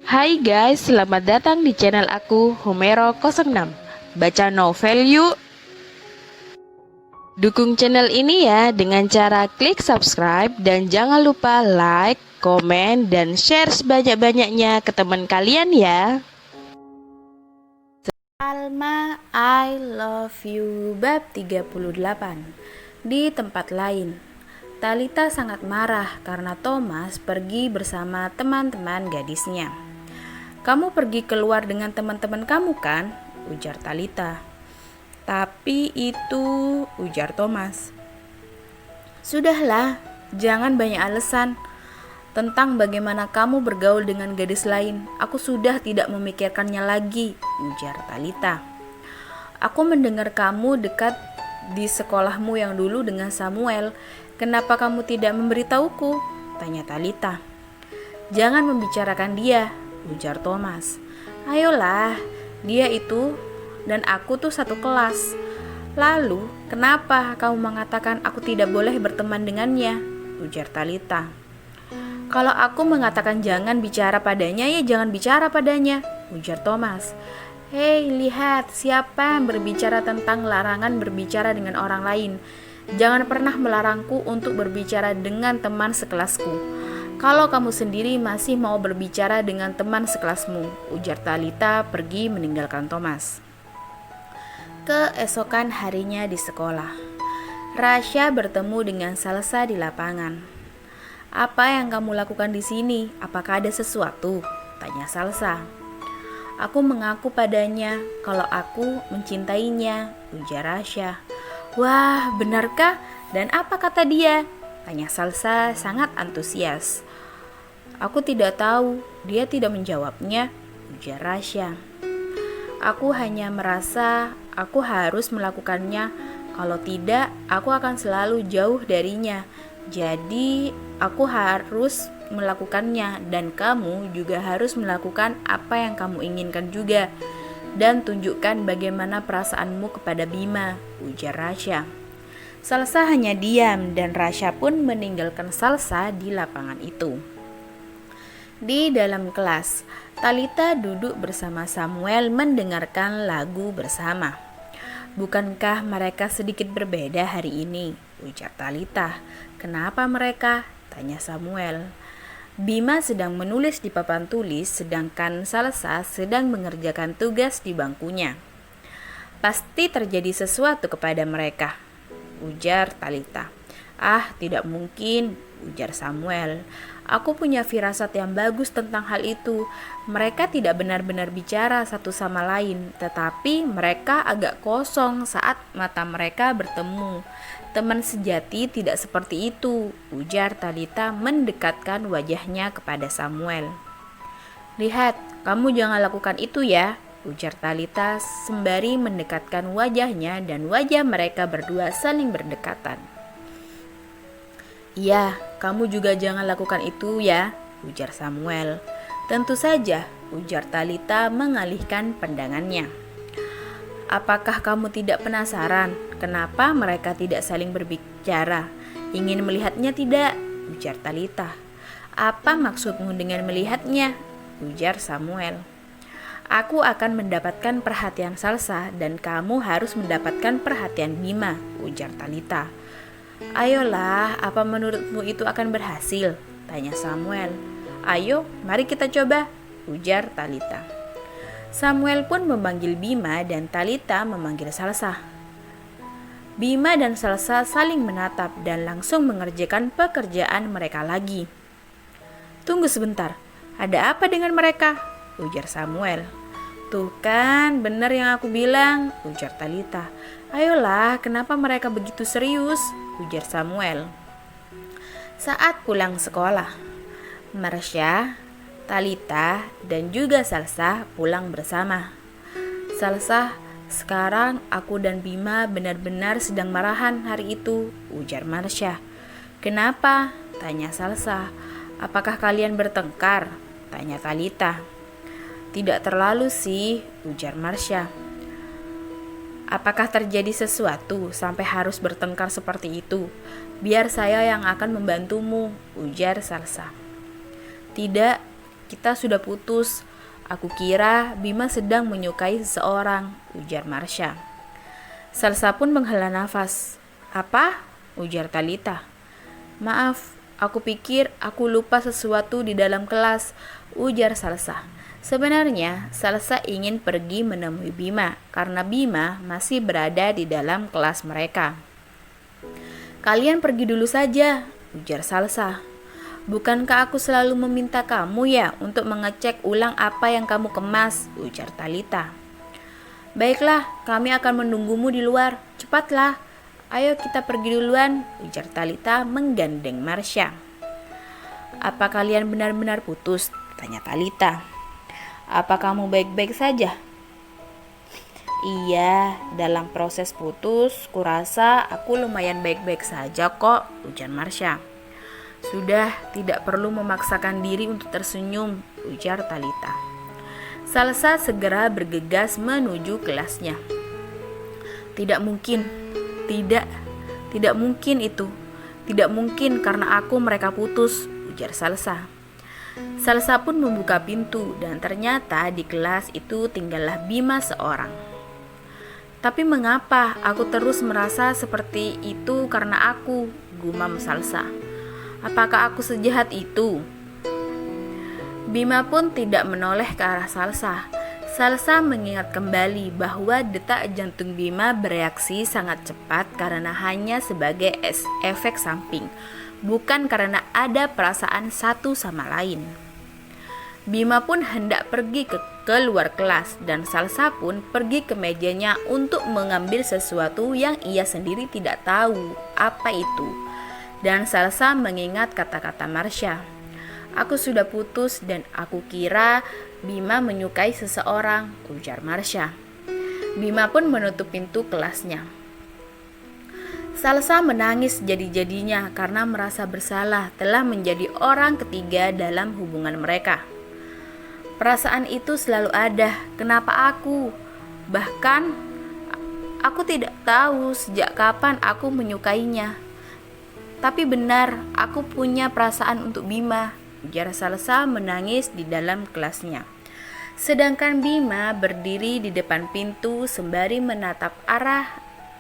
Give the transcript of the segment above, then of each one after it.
Hai guys, selamat datang di channel aku Homero06. Baca novel yuk. Dukung channel ini ya dengan cara klik subscribe dan jangan lupa like, komen, dan share sebanyak-banyaknya ke teman kalian ya. Alma, I love you bab 38. Di tempat lain, Talita sangat marah karena Thomas pergi bersama teman-teman gadisnya. "Kamu pergi keluar dengan teman-teman kamu kan?" ujar Talita. "Tapi itu," ujar Thomas. "Sudahlah, jangan banyak alasan tentang bagaimana kamu bergaul dengan gadis lain. Aku sudah tidak memikirkannya lagi," ujar Talita. "Aku mendengar kamu dekat di sekolahmu yang dulu dengan Samuel. Kenapa kamu tidak memberitahuku?" tanya Talita. "Jangan membicarakan dia," ujar Thomas. "Ayolah, dia itu dan aku tuh satu kelas. Lalu, kenapa kamu mengatakan aku tidak boleh berteman dengannya?" ujar Talita. "Kalau aku mengatakan jangan bicara padanya, ya jangan bicara padanya," ujar Thomas. "Hei, lihat siapa yang berbicara tentang larangan berbicara dengan orang lain. Jangan pernah melarangku untuk berbicara dengan teman sekelasku. Kalau kamu sendiri masih mau berbicara dengan teman sekelasmu," ujar Talita pergi meninggalkan Thomas. Keesokan harinya di sekolah, Rasya bertemu dengan Salsa di lapangan. "Apa yang kamu lakukan di sini? Apakah ada sesuatu?" tanya Salsa. "Aku mengaku padanya kalau aku mencintainya," ujar Rasya. "Wah, benarkah? Dan apa kata dia?" tanya Salsa sangat antusias. "Aku tidak tahu, dia tidak menjawabnya," ujar Rasya. "Aku hanya merasa aku harus melakukannya. Kalau tidak, aku akan selalu jauh darinya. Jadi, aku harus melakukannya, dan kamu juga harus melakukan apa yang kamu inginkan juga. Dan tunjukkan bagaimana perasaanmu kepada Bima," ujar Rasya. Salsa hanya diam, dan Rasya pun meninggalkan Salsa di lapangan itu. Di dalam kelas, Talita duduk bersama Samuel mendengarkan lagu bersama. "Bukankah mereka sedikit berbeda hari ini?" ujar Talita. "Kenapa mereka?" tanya Samuel. "Bima sedang menulis di papan tulis, sedangkan Salsa sedang mengerjakan tugas di bangkunya. Pasti terjadi sesuatu kepada mereka," ujar Talita. "Ah, tidak mungkin," ujar Samuel. "Aku punya firasat yang bagus tentang hal itu. Mereka tidak benar-benar bicara satu sama lain, tetapi mereka agak kosong saat mata mereka bertemu. Teman sejati tidak seperti itu," ujar Talita mendekatkan wajahnya kepada Samuel. "Lihat, kamu jangan lakukan itu ya," ujar Talita sembari mendekatkan wajahnya, dan wajah mereka berdua saling berdekatan. "Iya, kamu juga jangan lakukan itu ya," ujar Samuel. "Tentu saja," ujar Talita mengalihkan pandangannya. "Apakah kamu tidak penasaran kenapa mereka tidak saling berbicara? Ingin melihatnya tidak?" ujar Talita. "Apa maksudmu dengan melihatnya?" ujar Samuel. "Aku akan mendapatkan perhatian Salsa dan kamu harus mendapatkan perhatian Bima," ujar Talita. "Ayolah, apa menurutmu itu akan berhasil?" tanya Samuel. "Ayo, mari kita coba," ujar Talita. Samuel pun memanggil Bima dan Talita memanggil Salsa. Bima dan Salsa saling menatap dan langsung mengerjakan pekerjaan mereka lagi. "Tunggu sebentar, ada apa dengan mereka?" ujar Samuel. "Tuh kan, benar yang aku bilang," ujar Talita. "Ayolah, kenapa mereka begitu serius?" ujar Samuel. Saat pulang sekolah, Marsha, Talita, dan juga Salsa pulang bersama. "Salsa, sekarang aku dan Bima benar-benar sedang marahan hari itu," ujar Marsha. "Kenapa?" tanya Salsa. "Apakah kalian bertengkar?" tanya Talita. "Tidak terlalu sih," ujar Marsha. Apakah terjadi sesuatu sampai harus bertengkar seperti itu? Biar saya yang akan membantumu, ujar Salsa. Tidak, kita sudah putus. Aku kira Bima sedang menyukai seseorang, ujar Marsha. Salsa pun menghela nafas. Apa? Ujar Talita. Maaf, aku pikir aku lupa sesuatu di dalam kelas, ujar Salsa. Sebenarnya, Salsa ingin pergi menemui Bima karena Bima masih berada di dalam kelas mereka. Kalian pergi dulu saja, ujar Salsa. Bukankah aku selalu meminta kamu ya untuk mengecek ulang apa yang kamu kemas, ujar Talita. Baiklah, kami akan menunggumu di luar. Cepatlah, ayo kita pergi duluan, ujar Talita menggandeng Marsha. Apa kalian benar-benar putus? Tanya Talita. Apa kamu baik-baik saja? Iya, dalam proses putus, kurasa aku lumayan baik-baik saja kok, ujar Marsha. Sudah, tidak perlu memaksakan diri untuk tersenyum, ujar Talita. Salsa segera bergegas menuju kelasnya. Tidak mungkin, tidak mungkin itu. Tidak mungkin karena mereka putus, ujar Salsa. Salsa pun membuka pintu dan ternyata di kelas itu tinggallah Bima seorang. Tapi mengapa aku terus merasa seperti itu karena aku, gumam Salsa. Apakah aku sejahat itu? Bima pun tidak menoleh ke arah Salsa. Salsa mengingat kembali bahwa detak jantung Bima bereaksi sangat cepat karena hanya sebagai efek samping, bukan karena ada perasaan satu sama lain. Bima pun hendak pergi ke luar kelas dan Salsa pun pergi ke mejanya untuk mengambil sesuatu yang ia sendiri tidak tahu apa itu. Dan Salsa mengingat kata-kata Marsha. Aku sudah putus dan aku kira Bima menyukai seseorang, ujar Marsha. Bima pun menutup pintu kelasnya. Salsa menangis jadi-jadinya karena merasa bersalah telah menjadi orang ketiga dalam hubungan mereka. Perasaan itu selalu ada, kenapa aku? Bahkan, aku tidak tahu sejak kapan aku menyukainya. Tapi benar, aku punya perasaan untuk Bima, ujar Salsa menangis di dalam kelasnya. Sedangkan Bima berdiri di depan pintu sembari menatap arah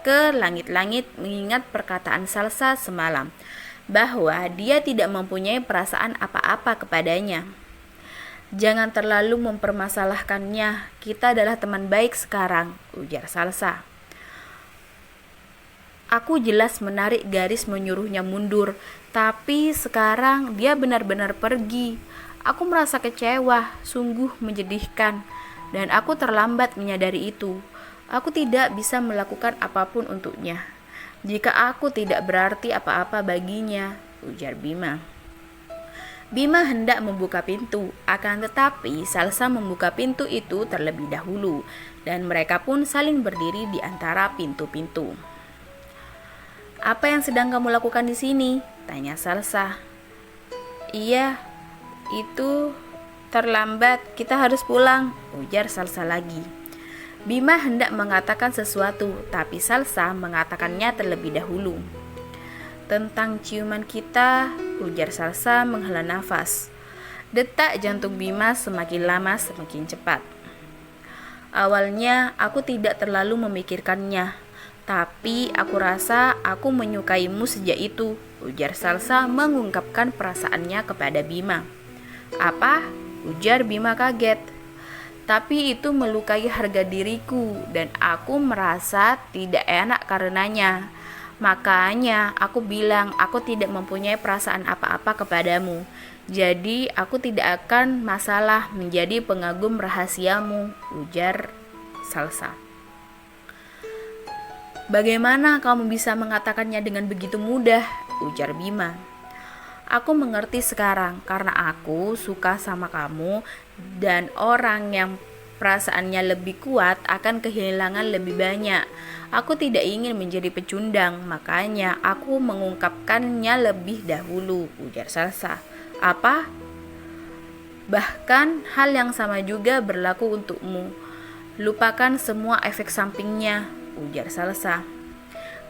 ke langit-langit mengingat perkataan Salsa semalam, bahwa dia tidak mempunyai perasaan apa-apa kepadanya. Jangan terlalu mempermasalahkannya, kita adalah teman baik sekarang, ujar Salsa. Aku jelas menarik garis menyuruhnya mundur, tapi sekarang dia benar-benar pergi. Aku merasa kecewa, sungguh menyedihkan, dan aku terlambat menyadari itu. Aku tidak bisa melakukan apapun untuknya. Jika aku tidak berarti apa-apa baginya, ujar Bima. Bima hendak membuka pintu, akan tetapi Salsa membuka pintu itu terlebih dahulu, dan mereka pun saling berdiri di antara pintu-pintu. Apa yang sedang kamu lakukan di sini? Tanya Salsa. Iya, itu terlambat, kita harus pulang, ujar Salsa lagi. Bima hendak mengatakan sesuatu, tapi Salsa mengatakannya terlebih dahulu. Tentang ciuman kita, ujar Salsa menghela nafas. Detak jantung Bima semakin lama semakin cepat. Awalnya aku tidak terlalu memikirkannya, tapi aku rasa aku menyukaimu sejak itu, ujar Salsa mengungkapkan perasaannya kepada Bima. Apa? Ujar Bima kaget. Tapi itu melukai harga diriku dan aku merasa tidak enak karenanya. Makanya aku bilang aku tidak mempunyai perasaan apa-apa kepadamu. Jadi aku tidak akan masalah menjadi pengagum rahasiamu, ujar Salsa. Bagaimana kamu bisa mengatakannya dengan begitu mudah, ujar Bima. Aku mengerti sekarang karena aku suka sama kamu dan orang yang perasaannya lebih kuat akan kehilangan lebih banyak. Aku tidak ingin menjadi pecundang, makanya aku mengungkapkannya lebih dahulu, ujar Salsa. Apa? Bahkan hal yang sama juga berlaku untukmu. Lupakan semua efek sampingnya, ujar Salsa.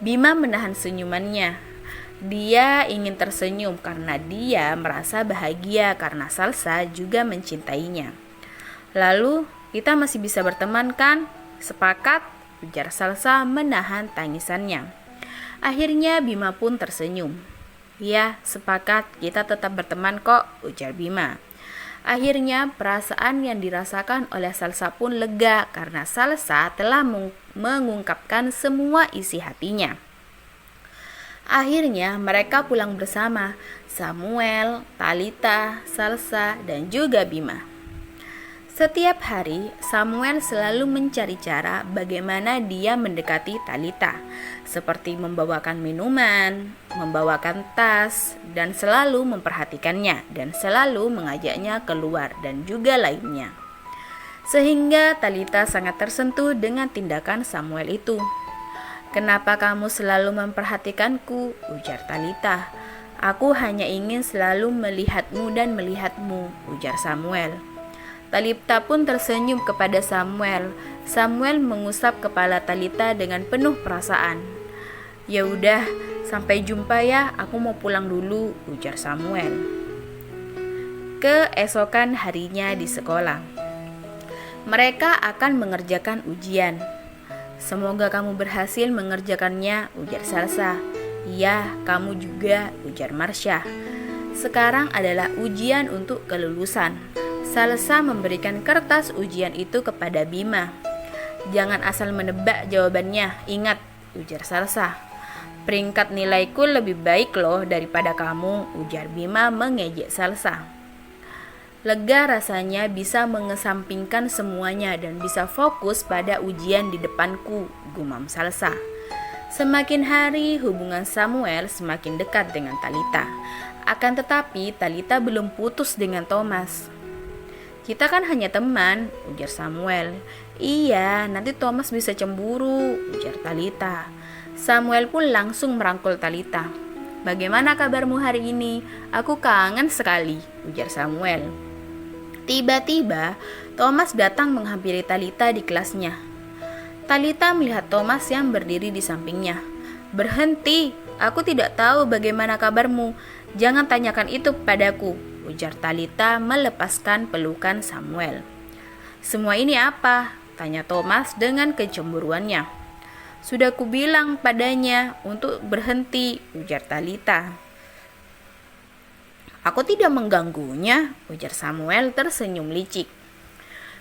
Bima menahan senyumannya. Dia ingin tersenyum karena dia merasa bahagia karena Salsa juga mencintainya. Lalu, kita masih bisa berteman kan? Sepakat, ujar Salsa menahan tangisannya. Akhirnya Bima pun tersenyum. Ya, sepakat, kita tetap berteman kok, ujar Bima. Akhirnya perasaan yang dirasakan oleh Salsa pun lega karena Salsa telah mengungkapkan semua isi hatinya. Akhirnya mereka pulang bersama, Samuel, Talita, Salsa, dan juga Bima. Setiap hari, Samuel selalu mencari cara bagaimana dia mendekati Talita, seperti membawakan minuman, membawakan tas, dan selalu memperhatikannya, dan selalu mengajaknya keluar, dan juga lainnya. Sehingga Talita sangat tersentuh dengan tindakan Samuel itu. "Kenapa kamu selalu memperhatikanku?" ujar Talita. "Aku hanya ingin selalu melihatmu dan melihatmu," ujar Samuel. Talita pun tersenyum kepada Samuel. Samuel mengusap kepala Talita dengan penuh perasaan. "Ya udah, sampai jumpa ya, aku mau pulang dulu," ujar Samuel. Keesokan harinya di sekolah, mereka akan mengerjakan ujian. "Semoga kamu berhasil mengerjakannya," ujar Salsa. "Iya, kamu juga," ujar Marsha. Sekarang adalah ujian untuk kelulusan. Salsa memberikan kertas ujian itu kepada Bima. "Jangan asal menebak jawabannya, ingat," ujar Salsa. "Peringkat nilaiku lebih baik loh daripada kamu," ujar Bima mengejek Salsa. Lega rasanya bisa mengesampingkan semuanya dan bisa fokus pada ujian di depanku, gumam Salsa. Semakin hari hubungan Samuel semakin dekat dengan Talita. Akan tetapi Talita belum putus dengan Thomas. "Kita kan hanya teman," ujar Samuel. "Iya, nanti Thomas bisa cemburu," ujar Talita. Samuel pun langsung merangkul Talita. "Bagaimana kabarmu hari ini? Aku kangen sekali," ujar Samuel. Tiba-tiba, Thomas datang menghampiri Talita di kelasnya. Talita melihat Thomas yang berdiri di sampingnya. "Berhenti, aku tidak tahu bagaimana kabarmu. Jangan tanyakan itu padaku," ujar Talita melepaskan pelukan Samuel. "Semua ini apa?" tanya Thomas dengan kecemburuannya. "Sudah kubilang padanya untuk berhenti," ujar Talita. "Aku tidak mengganggunya," ujar Samuel tersenyum licik.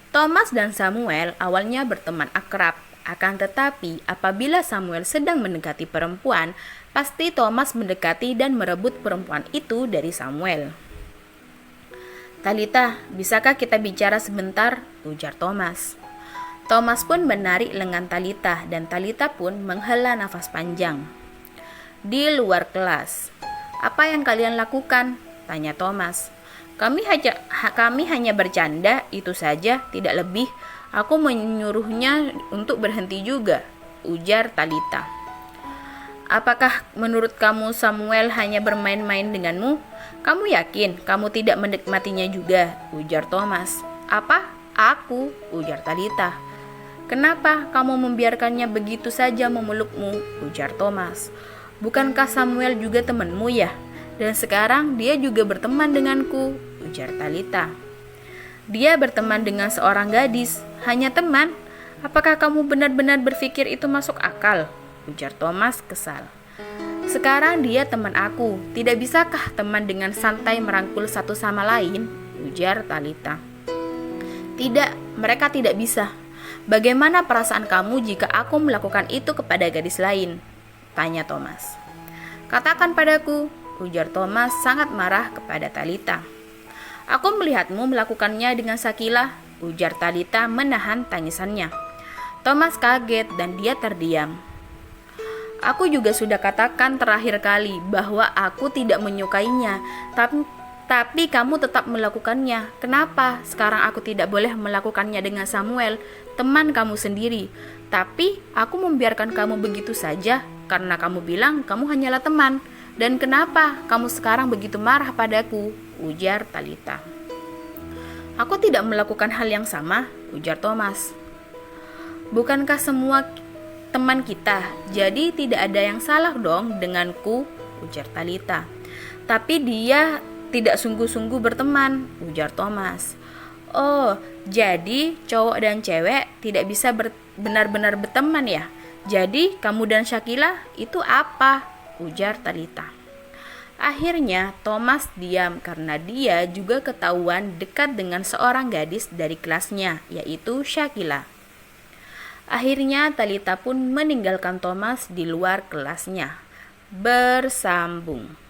Thomas dan Samuel awalnya berteman akrab, akan tetapi apabila Samuel sedang mendekati perempuan, pasti Thomas mendekati dan merebut perempuan itu dari Samuel. "Talita, bisakah kita bicara sebentar?" ujar Thomas. Thomas pun menarik lengan Talita dan Talita pun menghela nafas panjang. Di luar kelas, "Apa yang kalian lakukan?" tanya Thomas. Kami hanya bercanda, itu saja, tidak lebih. Aku menyuruhnya untuk berhenti juga," ujar Talita. "Apakah menurut kamu Samuel hanya bermain-main denganmu? Kamu yakin kamu tidak menikmatinya juga?" ujar Thomas. "Apa? Aku?" ujar Talita. "Kenapa kamu membiarkannya begitu saja memelukmu?" ujar Thomas. "Bukankah Samuel juga temanmu ya? Dan sekarang dia juga berteman denganku," ujar Talita. "Dia berteman dengan seorang gadis, hanya teman. Apakah kamu benar-benar berpikir itu masuk akal?" ujar Thomas kesal. "Sekarang dia teman aku, tidak bisakah teman dengan santai merangkul satu sama lain?" ujar Talita. "Tidak, mereka tidak bisa. Bagaimana perasaan kamu jika aku melakukan itu kepada gadis lain?" tanya Thomas. "Katakan padaku," ujar Thomas sangat marah kepada Talita. "Aku melihatmu melakukannya dengan Sakila," ujar Talita menahan tangisannya. Thomas kaget dan dia terdiam. "Aku juga sudah katakan terakhir kali bahwa aku tidak menyukainya, tapi kamu tetap melakukannya. Kenapa sekarang aku tidak boleh melakukannya dengan Samuel, teman kamu sendiri? Tapi aku membiarkan kamu begitu saja karena kamu bilang kamu hanyalah teman. Dan kenapa kamu sekarang begitu marah padaku?" ujar Talita. "Aku tidak melakukan hal yang sama," ujar Thomas. "Bukankah semua teman kita, jadi tidak ada yang salah dong denganku, ujar Talita. Tapi dia tidak sungguh-sungguh berteman, ujar Thomas. Oh, jadi cowok dan cewek tidak bisa benar-benar berteman ya? Jadi kamu dan Shakila itu apa? Ujar Talita. Akhirnya Thomas diam karena dia juga ketahuan dekat dengan seorang gadis dari kelasnya, yaitu Shakila. Akhirnya Talita pun meninggalkan Thomas di luar kelasnya. Bersambung.